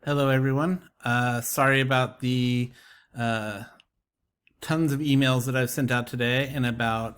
Hello, everyone. Sorry about the uh, tons of emails that I've sent out today and about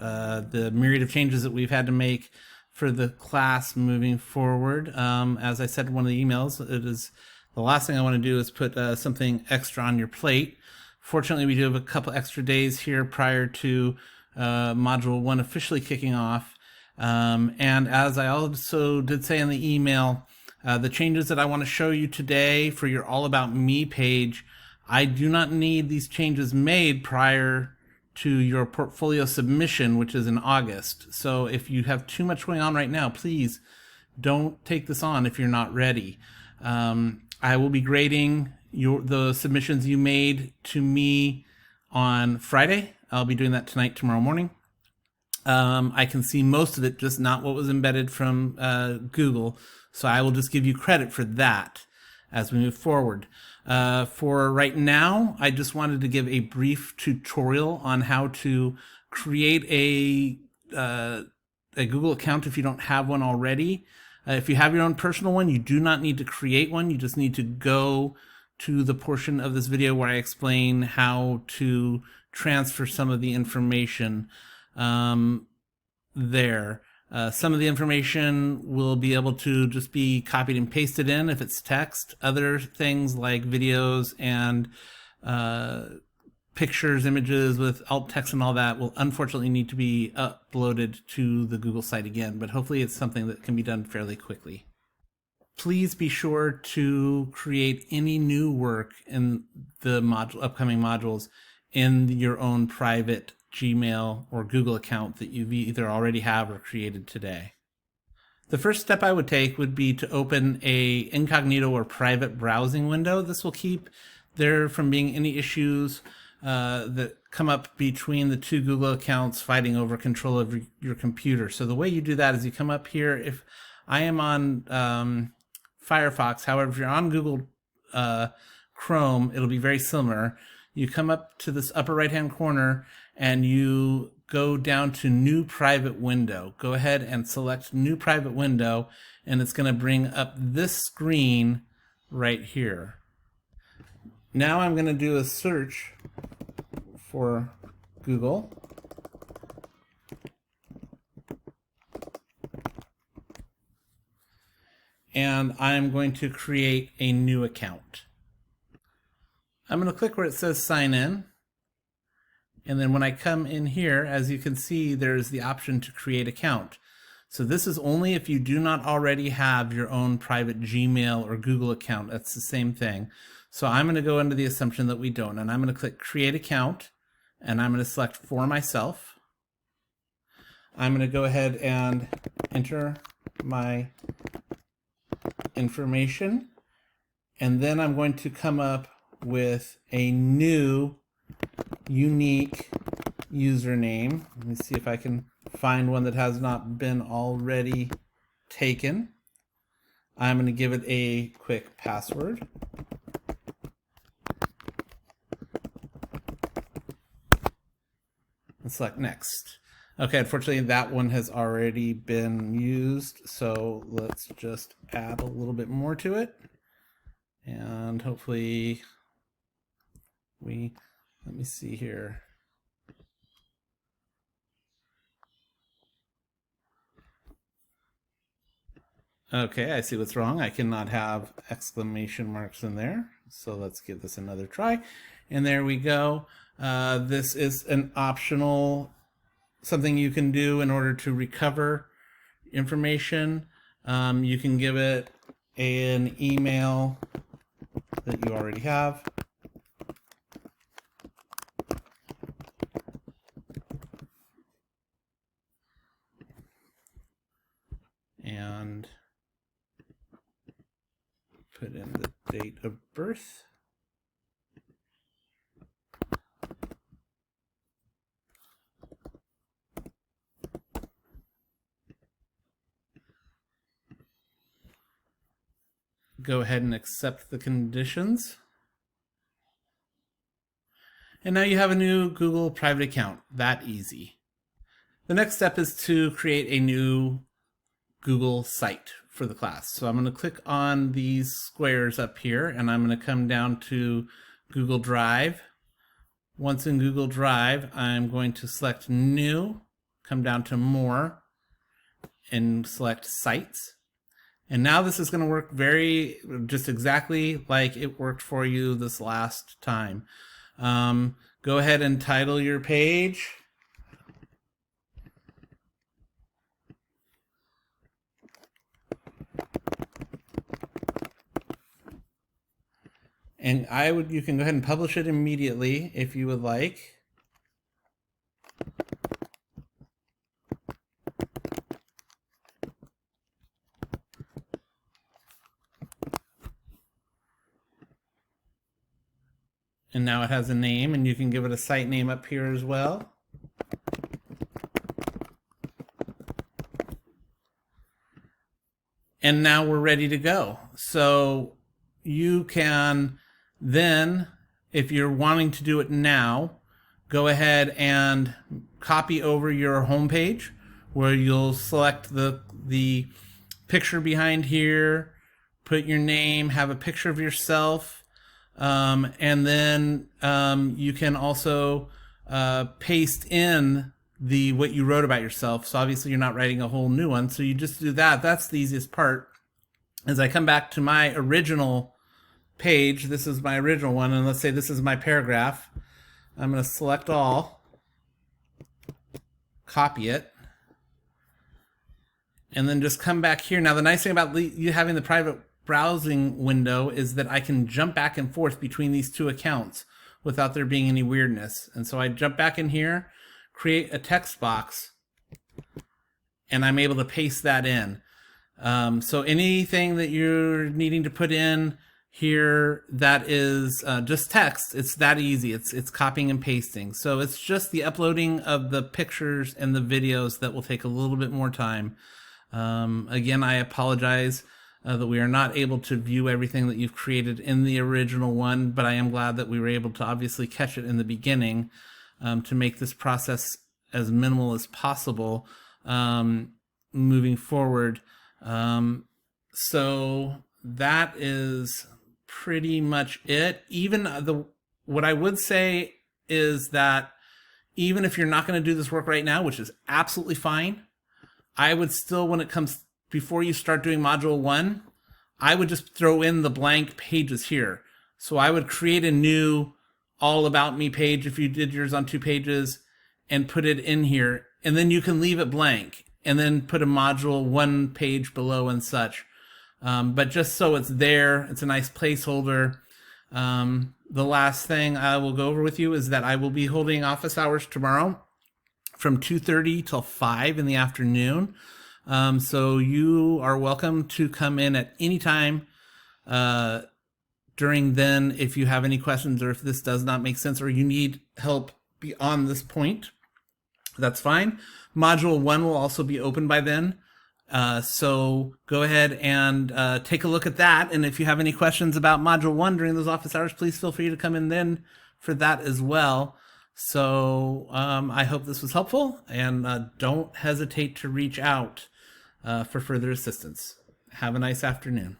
the myriad of changes that we've had to make for the class moving forward. As I said in one of the emails, it is the last thing I want to do is put something extra on your plate. Fortunately, we do have a couple extra days here prior to Module 1 officially kicking off. And as I also did say in the email, the changes that I want to show you today for your All About Me page, I do not need these changes made prior to your portfolio submission, which is in August. So if you have too much going on right now, please don't take this on if you're not ready. I will be grading the submissions you made to me on Friday. I'll be doing that tonight, tomorrow morning. I can see most of it, just not what was embedded from Google. So I will just give you credit for that as we move forward. For right now, I just wanted to give a brief tutorial on how to create a Google account if you don't have one already. If you have your own personal one, you do not need to create one. You just need to go to the portion of this video where I explain how to transfer some of the information there. Some of the information will be able to just be copied and pasted in if it's text. Other things like videos and pictures, images with alt text and all that will unfortunately need to be uploaded to the Google site again, but hopefully it's something that can be done fairly quickly. Please be sure to create any new work in the upcoming modules in your own private Gmail or Google account that you either already have or created today. The first step I would take would be to open a incognito or private browsing window. This will keep there from being any issues that come up between the two Google accounts fighting over control of your computer. So the way you do that is you come up here. If I am on Firefox, however, if you're on Google Chrome, it'll be very similar. You come up to this upper right-hand corner and you go down to New Private Window. Go ahead and select New Private Window, and it's going to bring up this screen right here. Now I'm going to do a search for Google. And I'm going to create a new account. I'm going to click where it says sign in. And then when I come in here, as you can see, there's the option to create account. So this is only if you do not already have your own private Gmail or Google account. That's the same thing. So I'm going to go into the assumption that we don't. And I'm going to click create account. And I'm going to select for myself. I'm going to go ahead and enter my information. And then I'm going to come up with a new unique username. Let me see if I can find one that has not been already taken. I'm going to give it a quick password. And select next. Okay, unfortunately that one has already been used, so let's just add a little bit more to it. And hopefully let me see here. Okay, I see what's wrong. I cannot have exclamation marks in there. So let's give this another try. And there we go. This is an optional, something you can do in order to recover information. You can give it an email that you already have. And put in the date of birth. Go ahead and accept the conditions. And now you have a new Google private account. That easy. The next step is to create a new Google site for the class. So I'm going to click on these squares up here, and I'm going to come down to Google Drive. Once in Google Drive, I'm going to select New, come down to More, and select Sites. And now this is going to work just exactly like it worked for you this last time. Go ahead and title your page. And you can go ahead and publish it immediately if you would like. And now it has a name, and you can give it a site name up here as well. And now we're ready to go. So you can then, if you're wanting to do it now, go ahead and copy over your home page where you'll select the picture behind here, put your name, have a picture of yourself, and then you can also paste in what you wrote about yourself. So obviously you're not writing a whole new one, so you just do that. That's the easiest part. As I come back to my original page, this is my original one, and let's say this is my paragraph. I'm going to select all, copy it, and then just come back here. Now the nice thing about you having the private browsing window is that I can jump back and forth between these two accounts without there being any weirdness. And so I jump back in here, create a text box, and I'm able to paste that in. So anything that you're needing to put in here that is just text, it's that easy. It's copying and pasting. So it's just the uploading of the pictures and the videos that will take a little bit more time. Again, I apologize that we are not able to view everything that you've created in the original one, but I am glad that we were able to obviously catch it in the beginning to make this process as minimal as possible moving forward. So that is pretty much it. What I would say is that even if you're not going to do this work right now, which is absolutely fine, I would still, before you start doing module 1, I would just throw in the blank pages here. So I would create a new all about me page if you did yours on 2 pages and put it in here, and then you can leave it blank and then put a module 1 page below and such. But just so it's there, it's a nice placeholder. The last thing I will go over with you is that I will be holding office hours tomorrow from 2:30 till 5 in the afternoon. So you are welcome to come in at any time during then if you have any questions or if this does not make sense or you need help beyond this point. That's fine. Module 1 will also be open by then. So go ahead and take a look at that. And if you have any questions about Module 1 during those office hours, please feel free to come in then for that as well. So I hope this was helpful, and don't hesitate to reach out for further assistance. Have a nice afternoon.